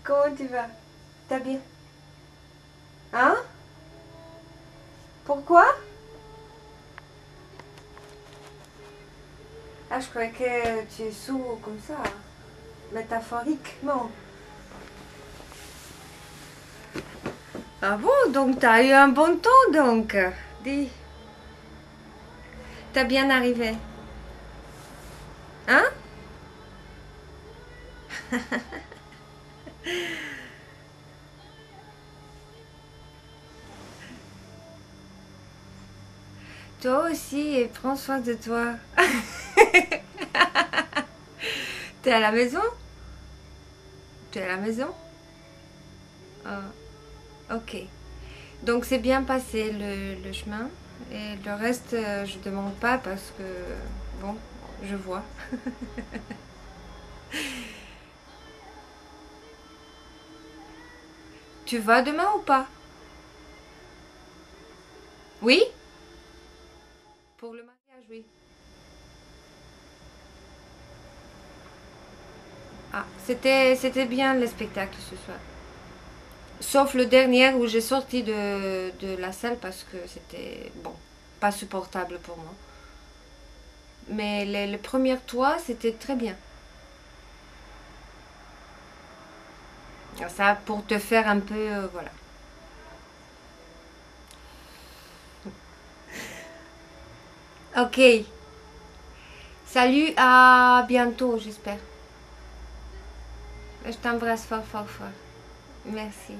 Comment tu vas? T'as bien? Hein? Pourquoi? Ah, je croyais que tu es sourd comme ça, métaphoriquement. Ah bon, donc t'as eu un bon temps donc. Dis, t'as bien arrivé. Hein? Toi aussi, et prends soin de toi. T'es à la maison? T'es à la maison? Ah, ok. Donc c'est bien passé le chemin. Et le reste, je demande pas parce que, bon, je vois. Tu vas demain ou pas? Oui? Pour le mariage, oui. Ah, c'était bien le spectacle ce soir. Sauf le dernier où j'ai sorti de la salle parce que c'était, bon, pas supportable pour moi. Mais les premières trois, c'était très bien. Ça, pour te faire un peu, voilà. Ok. Salut, à bientôt, j'espère. Je t'embrasse fort, fort, fort. Merci.